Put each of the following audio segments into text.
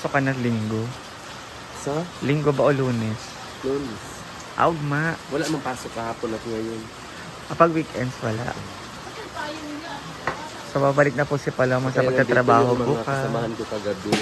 Pasok ka na linggo. Sa? Linggo ba o Lunes? Lunes. Augma. Wala mang pasok kahapon at ngayon. Kapag weekends wala. So babalik na po si Paloma sa Kaya pagtatrabaho nandito yung mga bukas. kasamahan ko kagabi.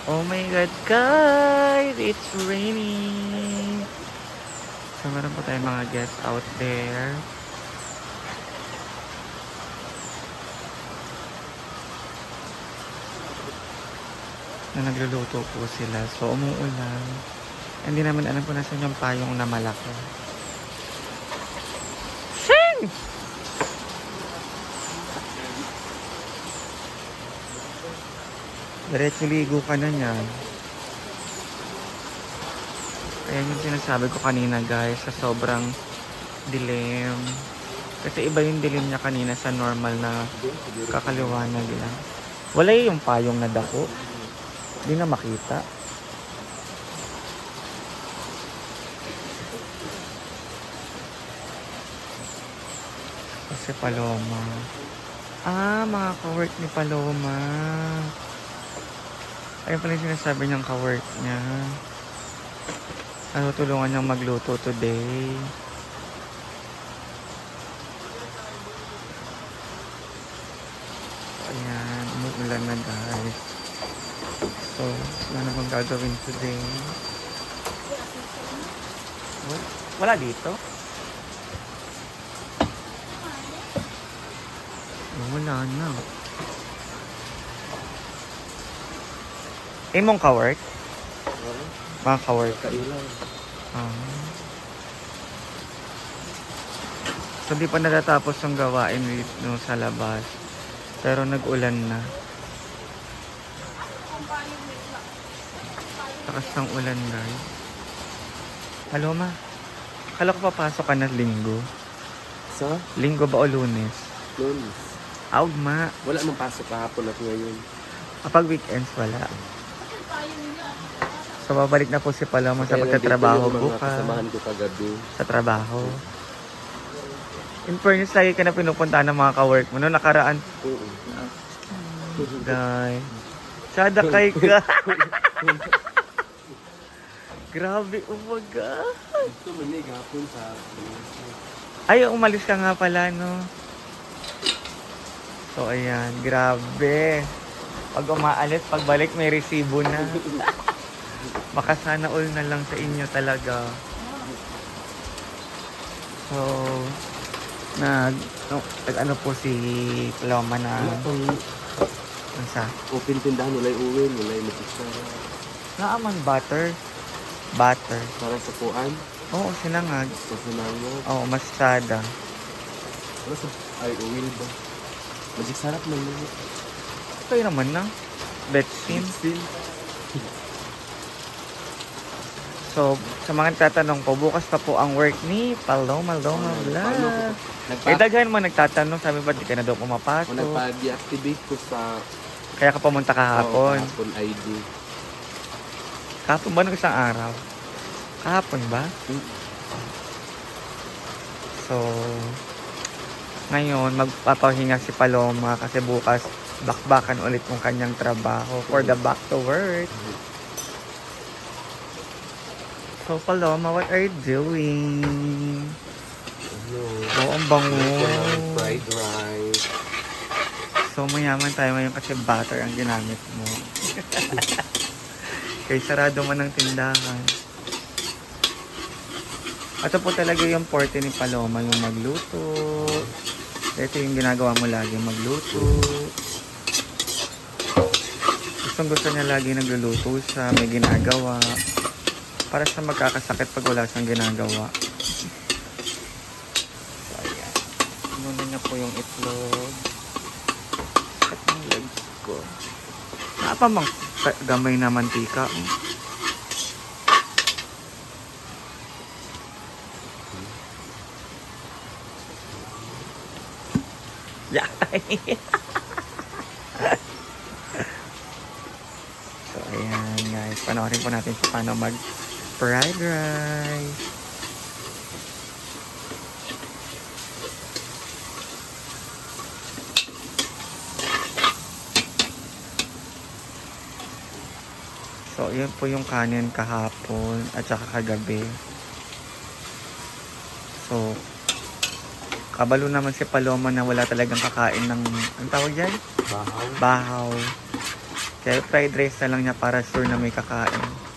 Oh my God, guys! It's raining! So meron po tayong mga guests out there. Na nagluluto po sila. So umuulan. Hindi naman alam kung nasan yung payong na malaki. Sing! Diretso ligo ka na niyan. Ayan yung sinasabi ko kanina guys, sa sobrang dilim. Kasi iba yung dilim niya kanina sa normal na kakaliwanag lang. Wala yung payong na dako. Hindi na makita. Kasi Paloma. Ah, mga ka-work ni Paloma. Ayun pala yung sinasabi niyang ka-work niya. Ano, tulungan niyang magluto today. Ayan, umuulan na guys. So, ano na bang gagawin today? Wala dito? Wala na. Mong ka-work? Mga ka-work. Kailan? So di pa natatapos ang gawain dito sa labas. Pero nag-ulan na. Takas ng ulan guys. Paloma, akala ko papasok ka na linggo. Sa? Linggo ba o Lunes? Lunes. Augma. Wala mang pasok kahapon at ngayon. Kapag weekends wala. So babalik na po si Paloma sa Kaya pagtatrabaho nandito yung mga bukas. kasamahan ko kagabi. Sa trabaho. In fairness, lagi ka na pinupuntahan ng mga ka-work mo. No, nakaraan. Oo. Guys. Sada kay ka. Grabe, umaga. Ito manig hapon sa... Ay, umalis ka nga pala, no? So, ayan. Grabe. Pag umaalis, pagbalik, may resibo na. Baka sana all na lang sa inyo talaga. So, ano po si Paloma na... Ano sa? Open tindahan, wala'y uwi, wala'y matisara. Naaman butter. Butter. Para sa puan, Oo, sinangag. masanangag. Oo, masada. Para sa... Ay, uwi ba? Magic sarap man yun. Okay naman na. Betsin. Still. So, sa mga tatanong po, bukas pa po ang work ni Paloma Loma Vlog. Eh, daghan mo nagtatanong, sabi ba di ka na daw Kung pumapasok? nagpa-deactivate ko sa... Kaya ka pumunta kahapon. Kahapon ID. Kahapon ba nung isang araw? Kahapon ba? So, ngayon, magpapahinga si Paloma kasi bukas bakbakan ulit yung kanyang trabaho for the back to work. So, Paloma, what are you doing? Oh, ang bango. Fried rice. So, mayaman tayo ngayon kasi butter ang ginamit mo. Kaya sarado man ang tindahan. Ito po talaga yung forte ni Paloma, yung magluto. Ito yung ginagawa mo lagi, magluto. Gustong gusto niya lagi nagluluto siya, may ginagawa. Para sa magkakasakit pag wala siyang ginagawa. So, ayan. Muna niya po yung itlog. At ang legs ko. Napamang gamay na mantika. Yeah. So, ayan guys. Panoorin po natin kung paano mag fried rice. So, yun po yung kanin kahapon at saka kagabi. So, kabalo naman si Paloma na wala talagang kakain ng, ang tawag yan? Bahaw. Bahaw. Kaya fried rice na lang niya para sure na may kakain.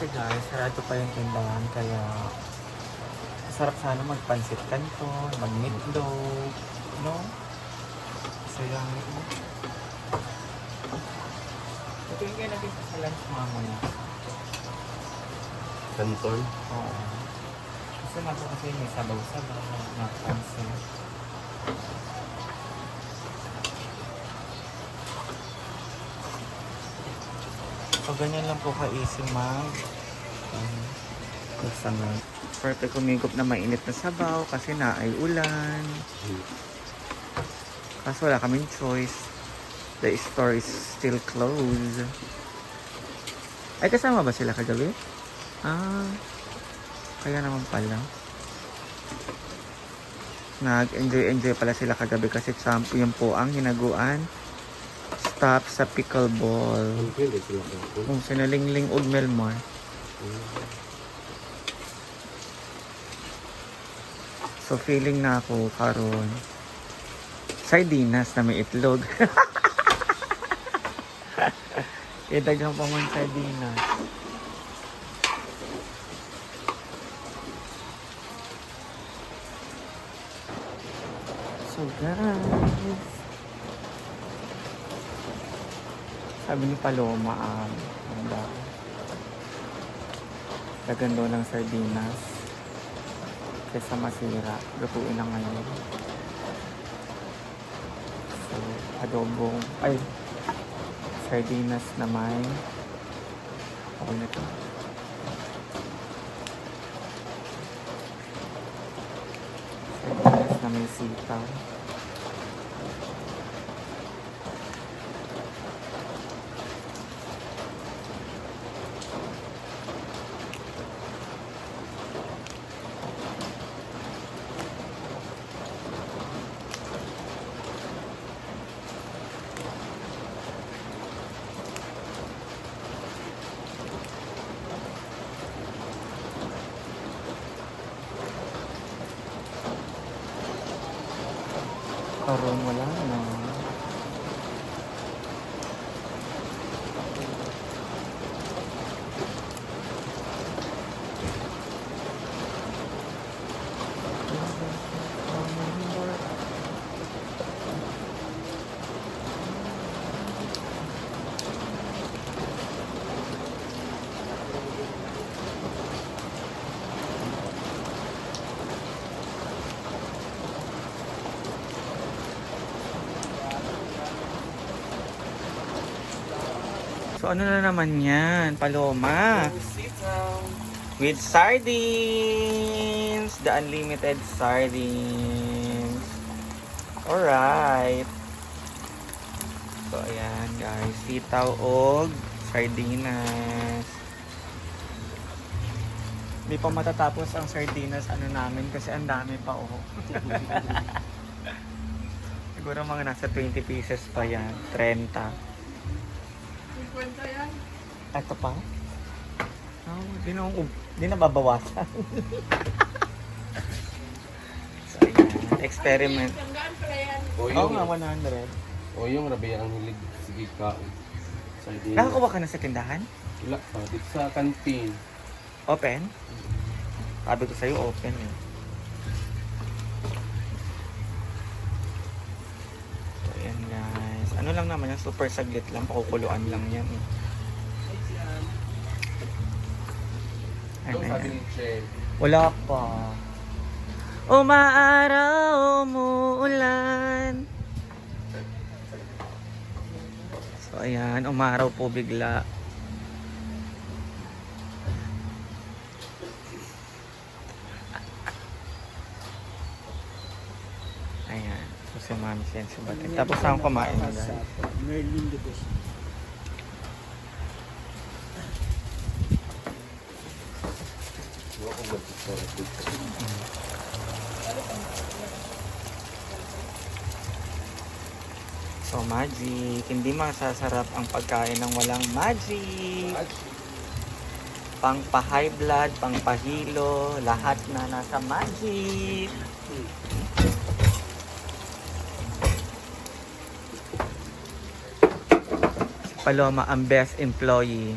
Kasi guys, sarado pa yung tindahan kaya sarap sana magpansit canton, mag-meatloaf, no? Sayang ito. Ito yung kaya natin sa lunch mamaya. Canton. Oo. Gusto nga po kasi may sabaw-sabaw na pansit. So, ganyan lang po ka-easy magsamay. Perfect kumigop na mainit na sabaw kasi na ay ulan. Kaso wala kaming choice. The store is still closed. Ay, kasama ba sila kagabi? Ah, kaya naman pala. Nag-enjoy pala sila kagabi kasi champion po ang hinaguan. Stop sa pickleball. Ang pwede sila ko. Kung sinalingling og Melmar. So feeling na ako karon sardinas na may itlog. Idaghan pa man sardinas. So guys, sabi ni Paloma, gagando ng sardinas kesa masira. Lutuin na ngayon. So, adobong, ay, sardinas naman. Okay na ito. Sardinas na may sitaw. Karon wala na. So ano na naman yan, Paloma? With sardines! The unlimited sardines. Alright. So ayan guys, sitaw og sardinas. Hindi pa matatapos ang sardinas ano namin kasi ang dami pa oh. Siguro mga nasa 20 pieces pa yan, 30. Ito pa? Oh, di na babawasan. So, ayan. Experiment. O Oo yung, nga, 100. o yung rabi ang hilig. Sige ka. Sardinas. Nakakuha ka na sa tindahan? Wala pa. Dito sa kantin. Open? Sabi ko sa'yo, open eh. So, ayan guys. Ano lang naman yan, super saglit lang. Pakukuluan lang yan eh. Ito sabi Ayan. ni Che. Wala pa. Umaaraw, umuulan. So ayan, umaraw po bigla. Ayan, so si Mami Sen si Batin. Tapos ako kumain guys. Merlin Division. Huwag kong mag-sorry. So magic, hindi masasarap ang pagkain ng walang magic. Pang pa-high blood, pang pahilo, lahat na nasa magic. Si Paloma ang best employee.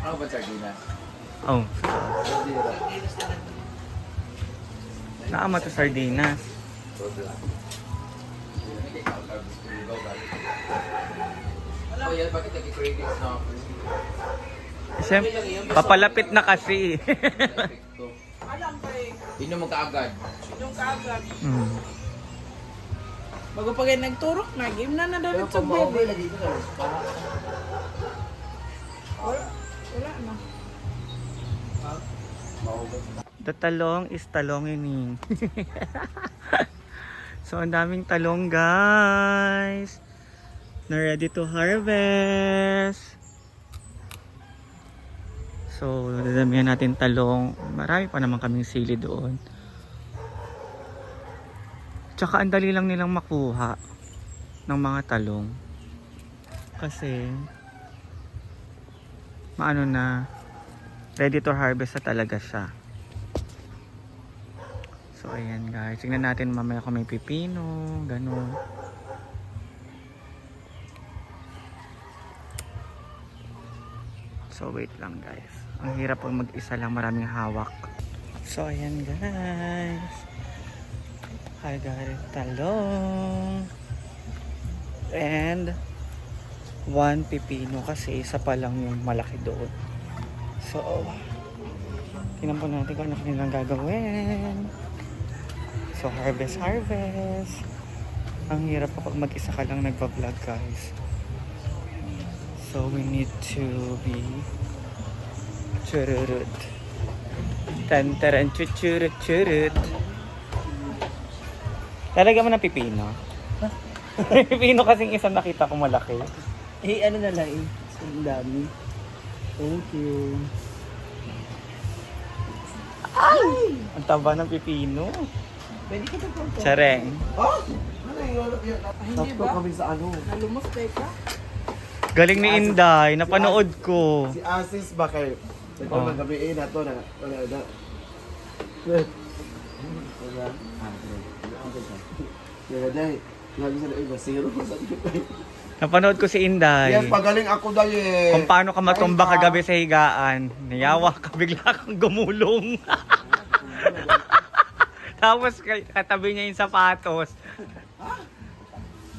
Ano ba sardinas? Oh, Sardira. naama to sardinas. Oh, yan, bakit nag-cravings na ako? Siyempre, papalapit na kasi. Perfecto. Alam ko eh, Yun yung magkaagad. yung kaagad. Hmm. Bago pa kayo nagturok na, game na dalit sa bebe. Wala na. The talong is talongining. So, ang daming talong, guys. Na ready to harvest. So, dadamihan natin talong. Marami pa naman kaming sili doon. Tsaka, ang dali lang nilang makuha ng mga talong. Kasi, maano na, ready to harvest na talaga siya. So, ayan guys. Tingnan natin mamaya kung may pipino. Ganun. So, wait lang guys. Ang hirap pag mag-isa lang. Maraming hawak. So, ayan guys. I got it. Talong. And, one pipino kasi isa pa lang yung malaki doon. So, tingnan po natin kung ano kanilang gagawin. So, harvest. Ang hirap kapag mag-isa ka lang nagpa-vlog, guys. So, we need to be chururut. Tantaran chuchurut. Talaga mo ng pipino? Pipino kasing isang nakita ko malaki. Eh, ano na lang eh. Ang dami. Thank you. Ang taba ng pipino. Pwede ka ito. Tsareng. Hindi ba? kami sa ano? Nalumos ka? Galing ni Inday. Napanood ko. Si Asis ba kay? Ito Oh. oh. Gabiin na to na. Wala na. Wala. Kaya dahil, lagi sa iba, zero. Napanood ko si Inday. Yan, pagaling ako dahil. Kung paano ka matumba kagabi sa higaan. Niyawa ka, bigla kang gumulong. Tapos katabi niya yung sapatos.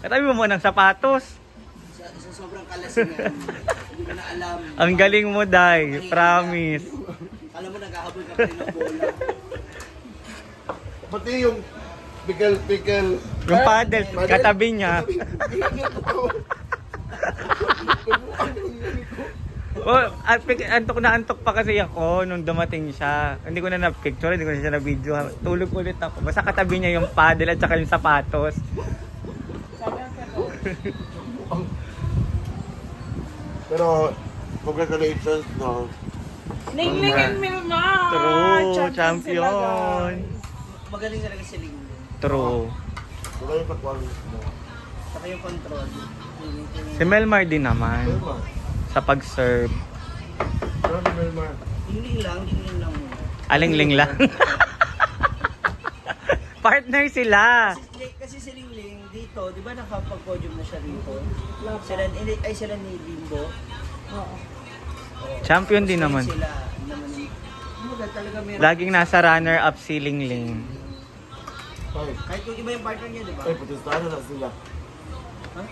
Katabi mo ng sapatos. Sa sobrang kalasingan, hindi mo na alam. Ang galing mo, Day. Promise. Alam mo, naghahabol ka pa rin ng bola. Pati yung pickle. Yung paddle, katabi niya. Oh, antok na antok pa kasi ako nung dumating siya. Hindi ko na na-picture, hindi ko na siya na-video. Tulog ulit ako. Basta katabi niya yung paddle at saka yung sapatos. Pero, congratulations, no? Ninglingin mo ma! True, champion. Magaling talaga si Ling. True. Wala yung pagwawin. Saka yung control. Si Melmar din naman Melmar. sa pag-serve. Grabe, Melmar. Ling lang muna. Alingling lang. Partner sila. Kasi si Ling Ling, dito dito, di ba nakapag-podium na siya dito? Wala pa. Sila ni Bimbo. Oo. Champion din Tapos naman. Sila naman ni... talaga meron. Laging nasa runner-up ceiling lane. Ay, Kahit kung iba yung partner niya, di ba? ay, putis na sila. Ha?